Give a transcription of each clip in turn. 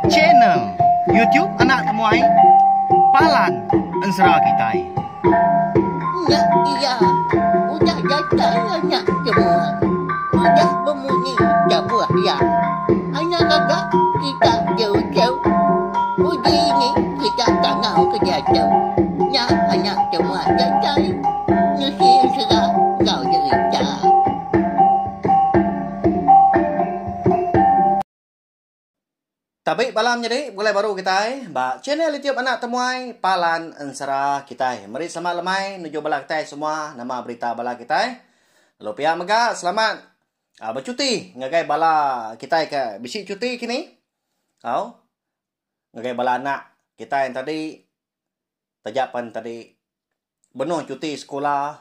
channel YouTube Anak Temuai Palan Ensera Kitai. Ya, iya, udah datang anak semua. Udah berbunyi sebuah ya. Anak kakak kita jauh-jauh. Uji ini kita tak mau kejatuh. Ya, anak semua datang. Nusi serah kau cerita. Tapi malam jadi mulai baru kita ba channel YouTube Anak Temuai Palan Ensera kita. Mari selamat lemai nuju bala kita semua nama berita bala kita. Lalu pihak mega selamat bercuti ngagai bala kita ke bisi cuti kini. Kau ngagai bala anak kita yang tadi tajapan tadi benuh cuti sekolah.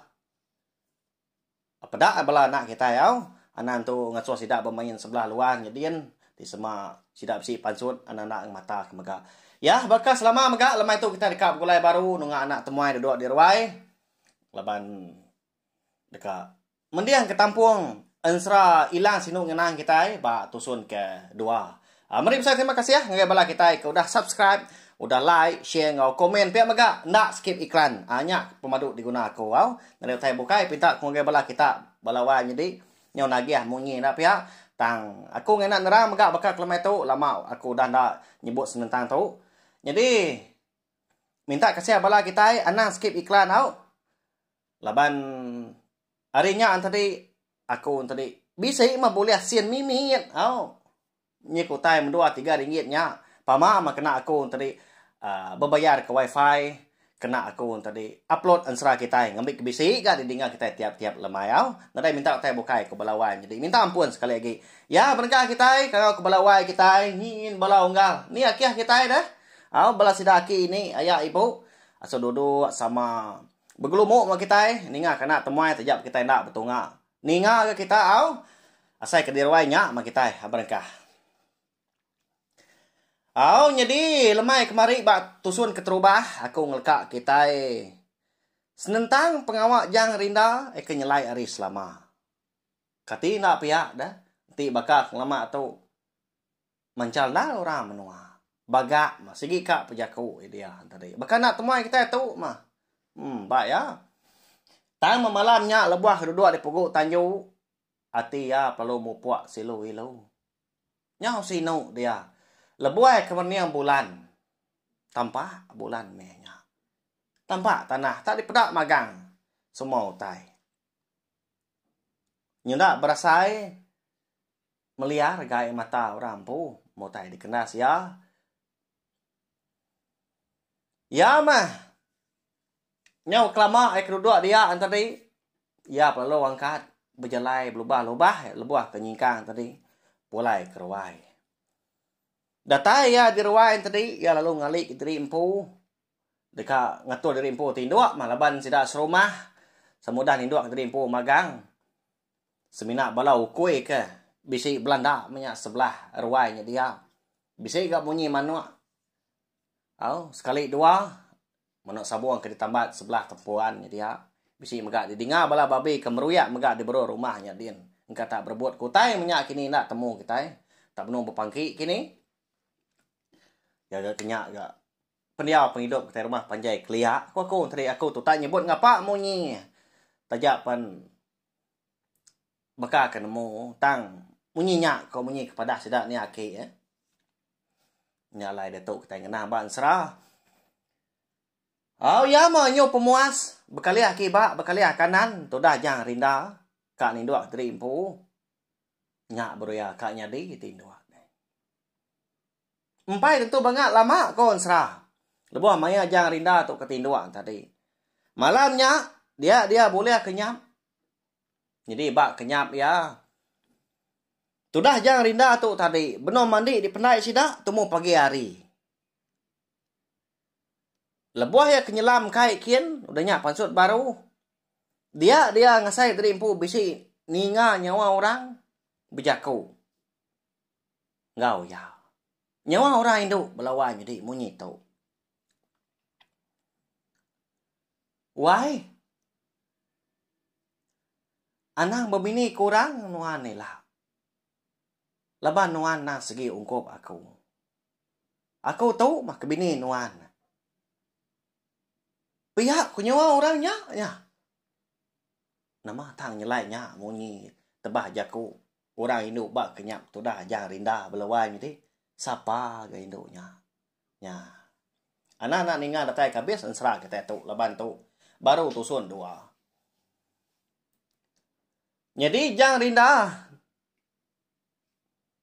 Apa dak bala anak kita ya? Anak tu ngasuh sidak bermain sebelah luar jadian di semua sidak besi pansut anak-anak yang mata ke mega. Ya, bakal selama mega lemai tu kita dekat gulai baru nunga anak temuai duduk di ruai. Laban dekat mendiang ke tampung Ensera ilang sinu ngenang kita ba tusun ke dua. Mari besar terima kasih ya ngagai bala kita ke udah subscribe, udah like, share ngau komen pihak mega ndak skip iklan. Hanya pemadu diguna aku wow. Nari tai bukai pinta ngagai bala kita bala wa jadi nyau nagiah munyi ndak pihak tang aku ngenak nerang megak bakal kelemai tu lama aku dah ndak nyebut senentang tu. Jadi minta kasih bala kita anang skip iklan au. Laban harinya tadi aku tadi bisa mah boleh sian mimit au. Nyi ku tai mendua 3 ringgitnya. Pama mah kena aku tadi berbayar ke wifi. Kena aku tadi upload Ensera kita ngambil ke bisi gak didengar kita tiap-tiap lemai au. Nadai minta kita bukai ke balawan. Jadi minta ampun sekali lagi. Ya penegak kita kalau ke balawai kita ngin bala unggal. Ni akiah kita dah. Au bala sidaki ini ayah ibu asal duduk sama bergelumuk sama kita ninga kena temuai tajap kita ndak betunga. Ninga ke kita au asai ke dirwai nya sama kita berkah. Au jadi lemai kemari bak tusun keterubah aku ngelkak kita senentang pengawak jang rinda kenyelai ari selama. Kati nak pihak dah. Ti bakak lama atau mancal dah orang menua. Bagak mah segi kak pejaku dia tadi. Bakal nak temuai kita tu mah. Baik ya. Tang malamnya lebuah duduk di pokok tanju. Ati ya perlu mupuak silu ilu. Nyau sinu dia. Lebuai kemerniang bulan. Tampak bulan mehnya. Tampak tanah tak dipedak magang. Semua utai. Nyunda berasai meliar gaya mata orang pu. Mutai dikenas ya. Ya mah. Nyau kelama duduk dia tadi. Ya perlu angkat. Berjalai berubah-ubah. Lebuah kenyingkang tadi. Pulai keruai. Datai ya di ruai tadi. Ya lalu ngalik diri empu. Dekat ngatur diri empu tinduk. Malaban sidak serumah. Semudah tinduk diri empu magang. Seminak balau kue ke. Bisi Belanda minyak sebelah ruainya dia. Bisi gak bunyi manuk. Oh, sekali dua. Manuk sabuang ke ditambat sebelah tempuannya dia. Bisi megak didengar bala babi kemeruyak megak di bero rumahnya dia. Engkau tak berbuat kutai minyak kini nak temu kita. Tak penuh berpangki kini. Ya gak kenyak gak. Pendiau penghidup kita rumah panjai keliak. Aku tadi aku tu tak nyebut ngapa munyi. Tajapan bakal kenemu tang munyinya kau munyi kepada sedak ni aki ya. Nyalai datuk kita ngena ba Ensera. Oh ya mah nyo pemuas bekaliah kibak bekaliah kanan tu dah jang rinda kak ni dua terimpu. Nyak beruya kak nyadi tindua. Empai tentu banget lama kau Ensera. Lebuh maya jang rinda tu ketinduan tadi. Malamnya dia boleh kenyap. Jadi bak kenyap ya. Tudah jang rinda tu tadi. Benar mandi di pendai sidak. Temu pagi hari. Lebuah ya kenyelam kai kian. Udahnya pansut baru. Dia ngasai dari empu bisi. Ninga nyawa orang. Bejaku. Ngau ya. Nyawa orang Indo. Belawan jadi munyi tu. Why? Anang babini kurang nuan ni lah. Laban nuan na segi ungkop aku. Aku tahu mah kebini nuan. Pihak ku nyawa orangnya. Nama tang nyelainya. Munyi tebah jaku. Orang induk bak kenyap tu dah. Jangan rindah belawai ni. Siapa ke induknya? Ya. Anak-anak ninga datai kabis. Ansra kita tu. Laban tu. Baru tusun dua. Jadi jangan rindah.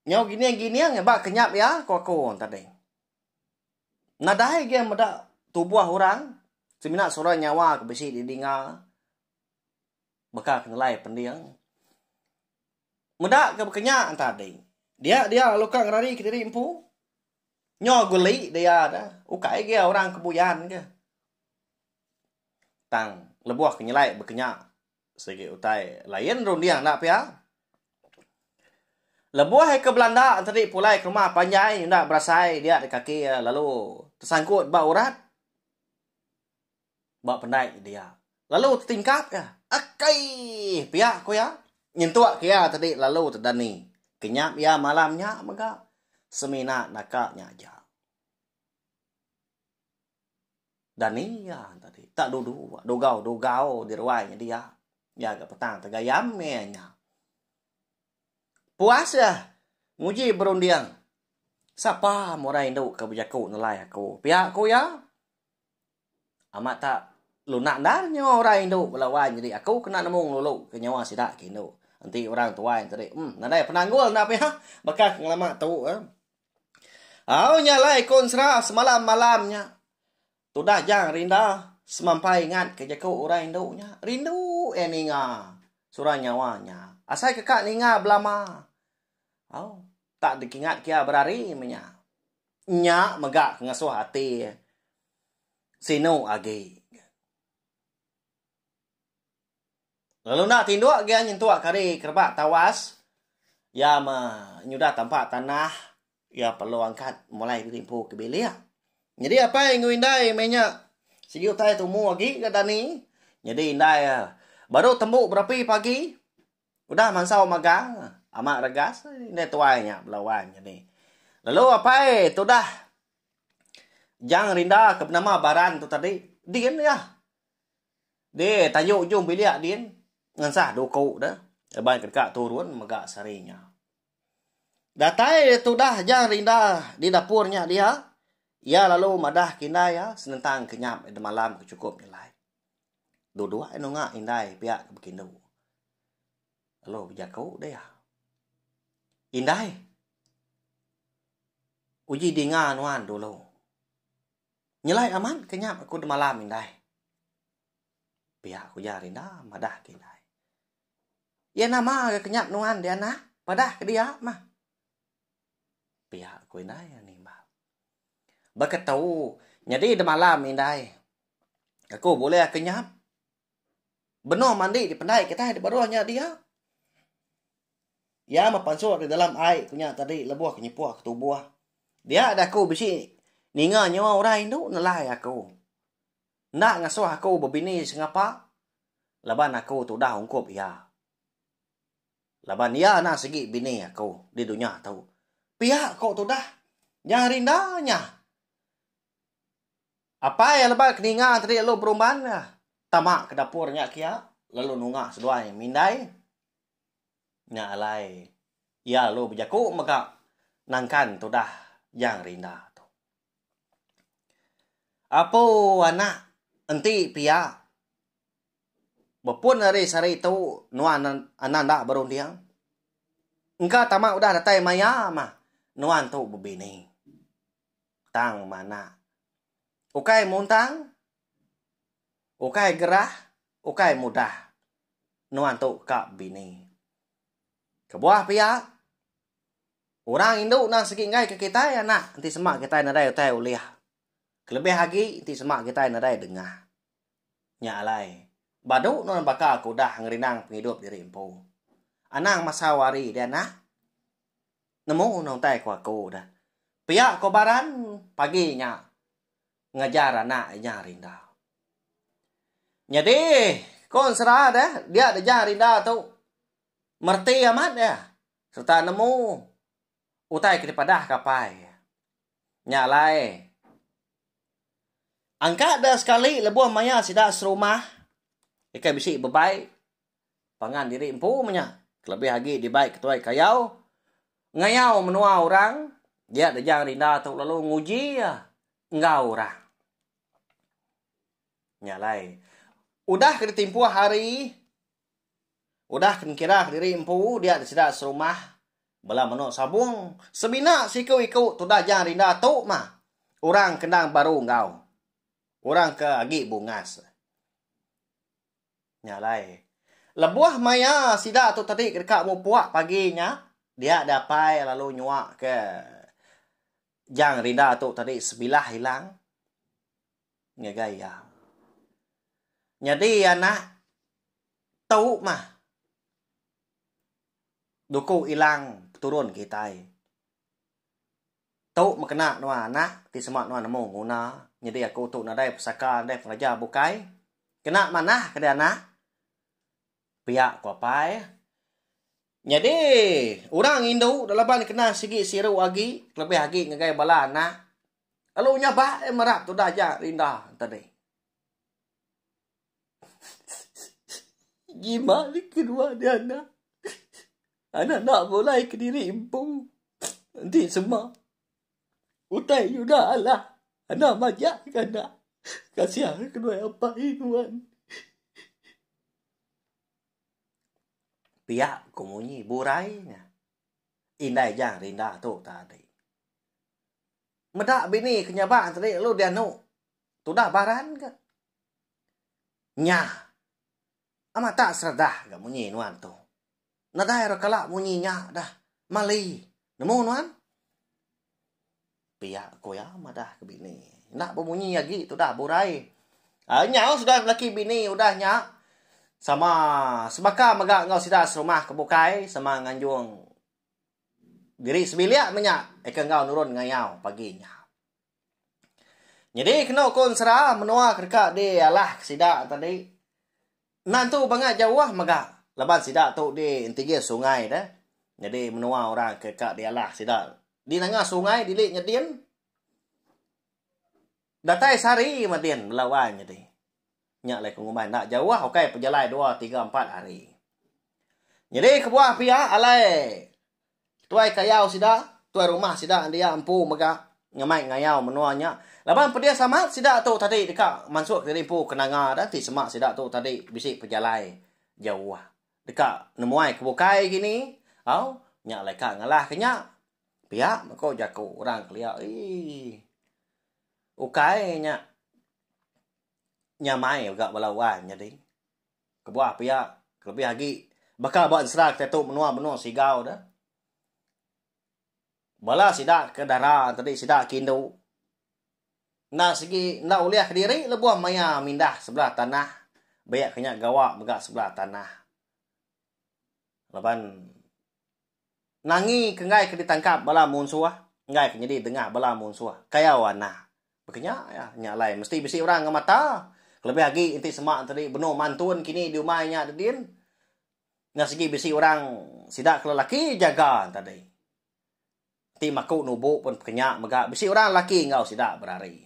Nyaw gini yang bak kenyap ya. Kau tadi. Nadai dia meda tubuh orang. Semina surah nyawa ke besi di dinga. Baka kenalai pendiang. Meda ke kenyak tadi. Dia lalu kang rari ke diri empu. Nyaw guli dia dah. Ukai dia orang kebuyan ke. Tang lebuah kenyalai berkenyak. Segi utai lain rundiang nak pia. Lebuah ke Belanda tadi pulai ke rumah panjai nak berasai dia di kaki lalu tersangkut bak urat. Bak pendai dia. Lalu tertingkap ya. Akai pia ko ya. Nyentuak kia tadi lalu terdani. Kenyap ya malamnya maka semina nakaknya aja. Dani ya tadi tak duduk dogau di ruangnya dia. Ya ke petang tegayam nya. Puas ya. Nguji berundiang. Siapa morai induk ke bejaku nilai aku. Pihak aku ya. Amat tak lunak darnya orang induk belawan. Jadi aku kena nemung lulu ke nyawa sidak ke induk. Nanti orang tua yang tadi. Nadai penanggul nak pihak. Bakal ngelamak tahu. Au nyalai konsra semalam-malamnya. Tudah jang rindah. Semampai ingat ke jaku orang induknya. Rindu ninga. Surah nyawanya. Asal kekak ninga belama. Oh, tak dikingat kia berari menya. Nya megak ngasuh hati. Sino agi. Lalu nak tinduk dia nyentuak kari kerbak tawas. Ya menyudah tempat tanah. Ya perlu angkat mulai dirimpu ke bilik. Jadi apa yang ngindai menya? Segi utai tumu lagi ke Dani. Jadi indai baru tembuk berapi pagi. Udah mansau magang. Amat regas. Ini tuainya belawan. Jadi. Lalu apa itu dah. Jangan rindah ke nama baran tu tadi. Din ya. Dia tajuk ujung bilik din. Ngansah doku dah. Leban kedekak turun megak sarinya. Datai itu dah. Jangan rindah di dapurnya dia. Ya lalu madah kinai ya. Senentang kenyap di malam kecukup nilai. Dua-dua inu ngak indai pihak kebekindu. Lalu berjakau dia. Indai. Uji dinga nuan dulu. Nyelai aman kenyap aku di malam indai. Pihak aku jari dah madah kinai. Ya nama kenyap nuan dia nah. Madah ke dia mah. Pihak aku indai ni mah. Bakat tahu. Jadi di malam indai. Aku boleh kenyap. Benar mandi di pendai kita di baruahnya dia. Ya mapansur di dalam air punya tadi lebuah kenyipuah ketubuh. Dia ada aku bisi ninga nyawa orang itu nelai aku. Nak ngasuh aku berbini sengapa. Laban aku tu dah ungkup ya. Laban ya nak segi bini aku di dunia tahu. Pihak kau tu dah. Jangan rindahnya. Apa yang lebat keninga tadi lo perumahan ya. Tamak ke dapurnya kia. Lalu nungak seduai mindai. Nya alai. Ya lo berjaku maka nangkan tu dah. Jangan rindah tu. Apa anak. Enti pia. Bapun hari sari tu. Nuan ananda berundiang. Engkau tamak udah datai maya mah. Nuan tu berbini. Tang mana. Ukai muntang. Ukai gerah. Ukai mudah. Nuan tu kak bini. Kebuah pia. Orang induk nang segi ngai ke kita ya nak. Nanti semak kita nadai utai uliah. Kelebih lagi. Nanti semak kita nadai dengah. Nya alai. Baduk non bakal aku dah ngerinang penghidup diri empu. Anang masawari dia nak. Nemu nong tai ku aku dah. Pihak kobaran paginya. Ngajar anak nyari dah. Jadi, kon serah dah. Dia ada nyari dah tu. Merti amat ya. Serta nemu. Utai ke depadah kapai. Nyalai. Angka dah sekali lebuah maya sida serumah. Ikai bisi bebaik. Pangan diri empu menya. Lebih lagi di baik ketuai kayau. Ngayau menua orang. Dia dah jangan rinda tu lalu nguji ya. Engau orang. Nyalai. Udah kena timpuah hari. Udah kena kira diri empu. Dia dah sida serumah. Bela menuk sabung. Semina siku-iku tu dah jangan rinda tu mah. Orang kendang baru engau. Orang ke agi bungas. Nyalai. Lebuah maya sida tu tadi dekat mu puak paginya. Dia dapai lalu nyuak ke jang rinda tu tadi sebilah hilang. Ngegaya. Jadi anak tahu mah. Duku hilang turun kita. Tahu makna nuan anak ti semak nuan nemu guna. Jadi aku tu nak dai pusaka dai pengajar bukai. Kena mana ke dia anak? Pihak ku apai. Jadi, orang Hindu dalam ban kena sigi siru agi, lebih lagi ngagai bala anak. Lalu nyaba merap tu dah aja rindah tadi. Gimana kedua dia anak? Anak nak mulai ke diri empu. Nanti semua. Utai yuda Allah. Anak majak ke anak. Kasihan kedua apa tuan. Pihak kumunyi burainya. Indai jang rinda tu tadi. Medak bini kenyabaan tadi lu dia nu. Tu dah baran ke? Nya. Ama tak serdah ke munyi nuan tu. Nadai rakalak munyi nya dah. Mali. Nemu nuan? Pihak ku ya madah ke bini. Nak bemunyi lagi tu dah burai. Nya sudah laki bini udah nya. Sama sebaka magak ngau sida serumah kebukai sama nganjung diri sebilia menyak eka ngau nurun ngayau paginya. Jadi kena kon serah menua kerka di alah sida tadi. Nantu bangat jauh magak laban sida tu di intige sungai dah. Jadi menua orang kerka di alah sida di nangah sungai dilik nyedin. Datai sari madin melawan jadi. Nyak lai kengumai nak jauh okey perjalanan 2 3 4 hari. Jadi kebuah pia alai. Tuai kayau sida, tuai rumah sida dia empu mega ngamai ngayau menuanya. Laban pedia sama sida tu tadi dekat masuk ke empu kenanga dah ti semak sida tu tadi bisik perjalanan jauh. Dekat nemuai kebukai gini, au nyak lai ka ngalah kenya. Pia mako jaku orang kelia. Ukai nyak nyamai agak balawan jadi kebuah pihak lebih lagi bakal buat serak tetu menua sigau dah bala sidak ke darah tadi sidak kindu nah segi nak uliah ke diri lebuah maya mindah sebelah tanah bayak kenyak gawak megak sebelah tanah laban nangi kengai ke ditangkap bala munsuah ngai ke jadi dengar bala munsuah kaya wana bekenya ya nyalai mesti bisi orang ngamata. Lebih lagi inti semak tadi benuh mantun kini di rumahnya adin. Nga segi bisi orang sidak lelaki jaga tadi. Ti makuk nubu pun kenyak megak bisi orang lelaki ngau sidak berari.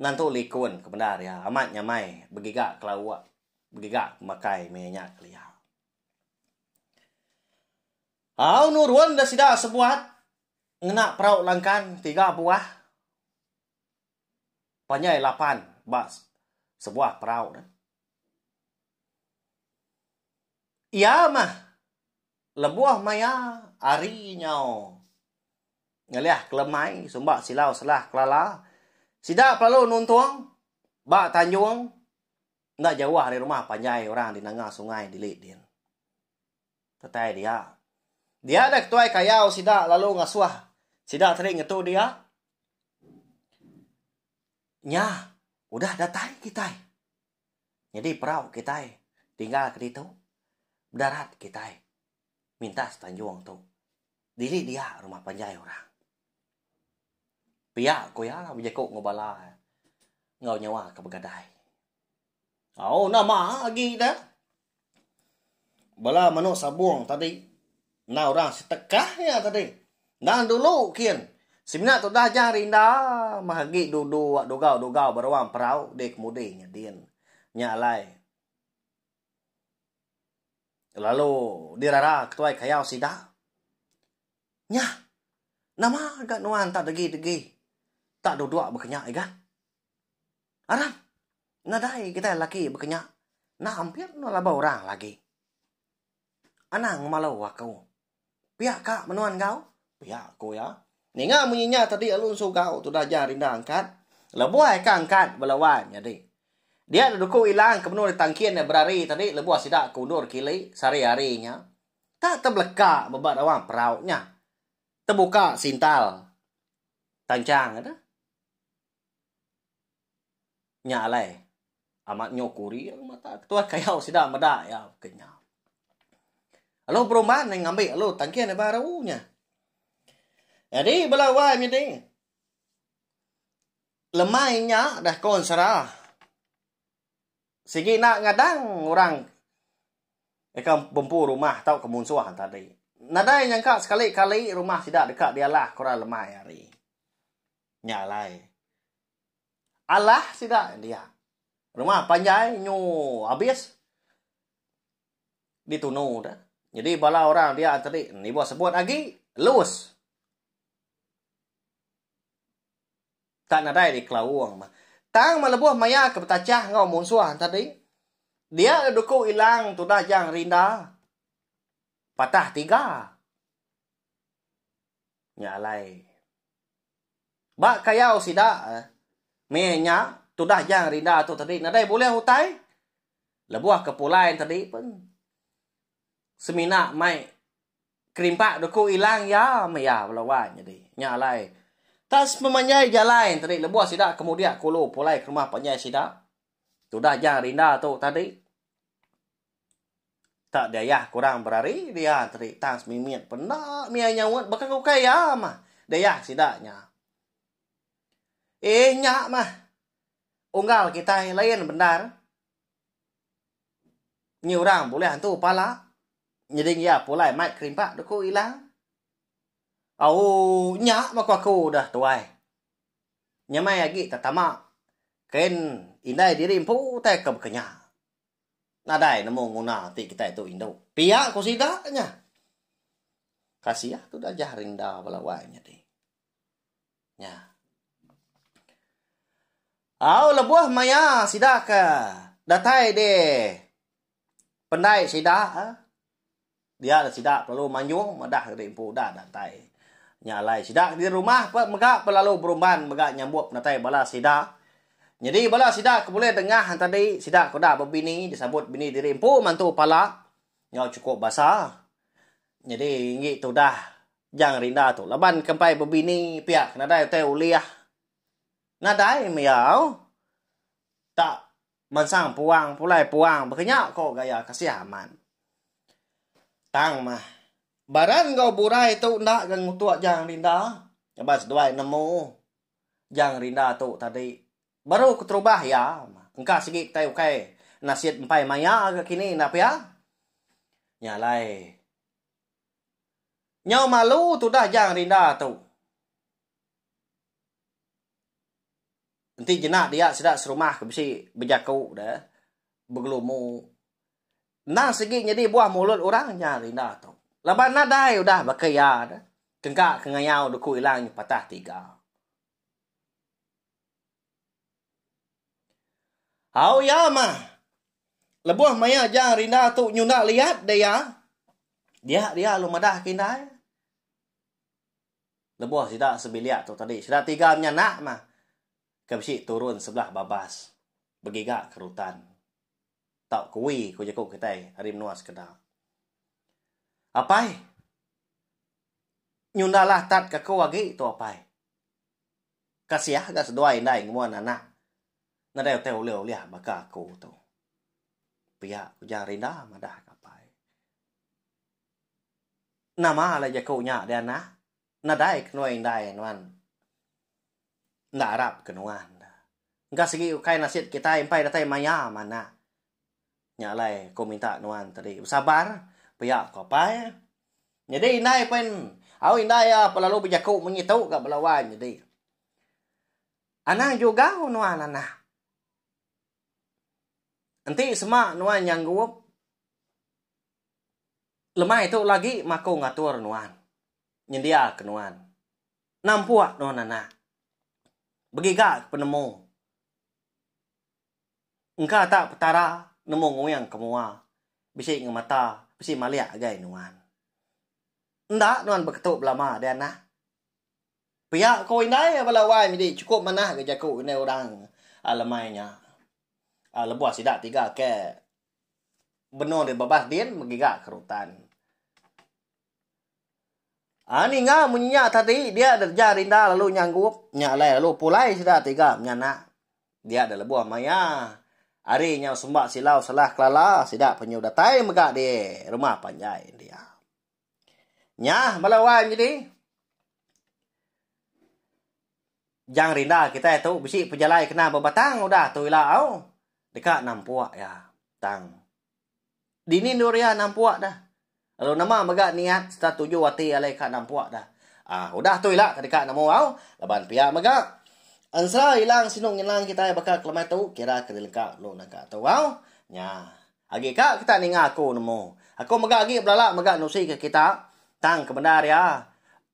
Nantu likun kebenar ya amat nyamai begigak kelawak begigak makai minyak kelia. Au nurun dah sidak sebuat ngenak perauk langkan 3 buah. Panyai 8 bas sebuah perahu dah. Ia mah lebuah maya ari nyau. Ngaliah kelemai sumbak silau selah kelala. Sidak perlu nuntuang bak tanjung ndak jauh dari rumah panjai orang di nangah sungai di Lidin. Tetai dia. Dia ada ketuai kayau sidak lalu ngasuah. Sidak tering itu dia. Nya udah datai kita. Jadi perahu kita tinggal ke situ. Darat kita. Minta setanjung tu. Diri dia rumah panjai orang. Pihak ko ya lah bijako ngobala. Ngau nyawa ke begadai. Oh nama lagi dah. Bala manuk sabung tadi. Nah orang setekah ya tadi. Dan dulu kian. Simna tu dah jang rinda mahagi dudu dugau berawang perau dek mudinya din. Nyalai. Lalu dirara ketuai kayau sida. Nya. Nama agak nuan tak degi. Tak duduk berkenyak kan. Aram. Nadai kita laki berkenyak. Nah hampir no laba orang lagi. Anang malau aku. Pihak kak menuan kau? Pihak aku ya. Ninga munyinya tadi alun su kau tu dah jang rinda angkat. Lebuai ka angkat belawan jadi. Dia duku ilang ke menur tangkian berari tadi lebuah sidak kundur kili sari-harinya. Tak terbleka bebat awang perautnya. Terbuka sintal. Tancang ada. Nyalai. Amat nyokuri mata ketua kayau sidak medak ya kenyal. Alo perumahan yang ngambil alo tangkian barunya. Jadi belawai jadi. Lemainya dah konserah. Sigi nak ngadang orang ekam bempu rumah tau kemunsuhan tadi. Nadai nyangka sekali-kali rumah tidak dekat dialah korang lemai hari. Nyalai. Allah tidak dia. Rumah panjai nyu habis. Ditunu dah. Jadi bala orang dia tadi ni buat sebut lagi luas. Tak nadai di kelawang mah. Tang malebuh maya ke petacah ngau munsuah tadi. Dia duku ilang tu dah jang rinda. Patah 3. Nyalai. Bak kayau sida. Menya tu dah jang rinda tu tadi. Nadai boleh hutai. Lebuah kepulai tadi pun. Semina mai kerimpak duku ilang ya maya belawan jadi. Nyalai. Tas memanyai jalan tadi lebuah sidak kemudian kulu pulai ke rumah penyai sidak. Tu dah jang rinda tu tadi. Tak daya kurang berari dia tadi tang semimit pernah mia nyawat bakal kukai ya mah. Daya sidaknya. Nyak mah. Unggal kita lain benar. Ni orang boleh hantu pala. Jadi ya pulai mai kerimpak duku ilang. Au nyak mak aku dah tuai. Nyamai lagi tatama. Ken indai diri empu tak kenya. Nadai namo nguna ti kita itu Indo. Pihak ko sidaknya. Kasih tu dah jah rinda balawainya di. Nya. Au lebuah maya sidak datai de. Pendai sidak dia ada sidak perlu manyung madah dari empu dah datai. Nyalai sidak di rumah megak pelalu berumban megak nyambut natai bala sidak. Jadi bala sidak boleh tengah tadi sidak koda berbini disambut bini diri empu mantu pala ngau cukup basah. Jadi ngi tu dah jang rinda tu laban kempai berbini pihak nadai teh uliah. Nadai miau tak mansang puang pulai puang berkenyak kok gaya kasih aman. Tang mah. Baran kau burai tu nak gan mutua jang rinda. Abas duai nemu. Jang rinda tu tadi. Baru keterubah ya. Engkau sikit tayo kay. Nasihat empai maya ke kini napa ya? Nyalai. Nyau malu tu dah jang rinda tu. Nanti jenak dia sedak serumah ke besi berjaku dah. Bergelumu. Nang segi jadi buah mulut orang nyari dah tu. Laban nadai udah bakaya dah. Kengkak kengayau duku ilang patah 3. Hau ya mah. Lebuah maya jang rinda tu nyunda lihat dia. Dia lu madah kindai. Lebuah sidak sebiliak tu tadi. Sidak 3 menyanak mah. Kebisi turun sebelah babas. Begigak kerutan. Tak kuwi ko jako kita hari menua sekedar. Apai? Nyundalah tat ka ko lagi tu apai? Kasiah gas doai ndai ngmuan anak. Nadai teu leu liah baka ko tu. Pia ujang rinda madah kapai. Nama la jako nya dia na. Nadai knoi ndai nuan. Nda Arab kenuan. Enggak segi kai nasit kita impai datai maya mana. Nyalai ko minta nuan tadi sabar pihak ko pai. Jadi nai pen Au indai pelalu berjaku menyitu ke belawan jadi. Anang juga nuan anak. Nanti semak nuan yang guop. Lemah itu lagi mako ngatur nuan. Nyendia ke nuan. Nampuak nuan anak. Begigak penemu. Engkau tak petara nemu ngoyang kemua. Bisik ngemata, bisik maliak agai nuan. Ndak nuan berketuk belama dia anak. Pihak kau indai belawan jadi cukup mana ke jaku ini orang lemainya. Lebuah sidak tiga ke benar di babas din megigak kerutan. Ni ngah munyinya tadi dia ada jarinda lalu nyanggup nyalai lalu pulai sidak tiga menyana. Dia ada lebuah maya. Hari nya sembak silau salah kelala sidak penyu datai megak di rumah panjai dia. Nyah belawan jadi. Jang rinda kita itu bisi pejalai kena berbatang udah tu ilau. Dekat nampuak ya, tang. Dini Nuria nampuak dah. Lalu nama megak niat setelah tujuh wati alai kat nampuak dah. Udah tu ilah dekat namu au. Laban pihak megak. Ansra hilang sinung hilang kita bakal kelemai tu kira kedilengkap lu nak tahu au. Nya. Agi kak kita ninga aku nemu. Aku megak agi belalak megak nusi ke kita. Tang kebendar ya.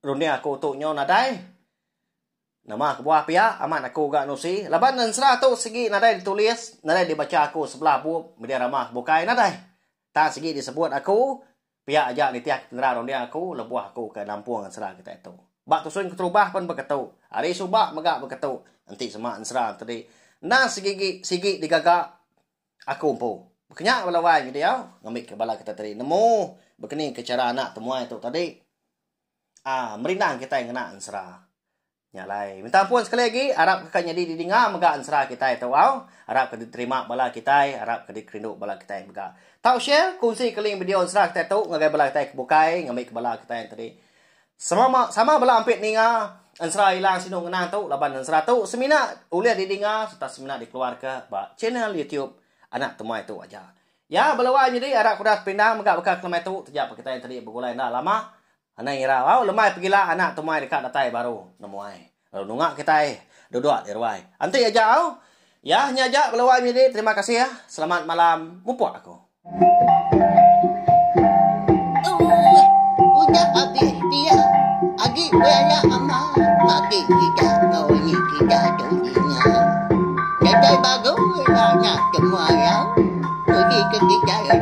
Runia aku tu nyo nadai. Nama ke buah pihak amat aku gak nusi. Laban ansra tu segi nadai ditulis, nadai dibaca aku sebelah bu media ramah bukai nadai. Tak segi disebut aku pihak ajak nitiak kendera dia aku lebuah aku ke Lampung ansra kita itu. Bak tusun keterubah pun berketu. Hari subak megak berketu. Nanti semak ansra tadi. Nah segi digagak aku empu. Berkenyak belawan gitu ya. Ngambil ke bala kita tadi. Nemu berkeni ke cara anak temuan itu tadi. Merindang kita yang kena ansra. Nyalai. Minta ampun sekali lagi. Harap kakak jadi didinga megak ansra kita itu. Harap ke diterima bala kita. Harap ke dikerinduk bala kita yang megak. Tahu share. Kongsi ke link video ansra kita itu. Ngagai bala kita yang kebukai. Ngambil ke bala kita yang tadi. Sama bala ampit ninga. Ansra hilang sinung kenang tu. Laban ansra tu. Semina uliah didinga. Serta semina dikeluar ke channel YouTube. Anak temua itu aja. Ya balawan jadi. Harap kuda pindah megak bekal kelemah itu. Terjap kita yang tadi bergulai dah lama. Anak ira, lemai pergilah anak temui dekat datai baru nemuai. Lalu nungak kita duduk di ruai. Anti aja au. Ya, nyajak belawan jadi. Terima kasih ya. Selamat malam. Mumpuk aku. Udah habis dia. Agi banyak amat. Mati kita kau ni kita dunia. Datai baru banyak semua yang. Pergi ke kita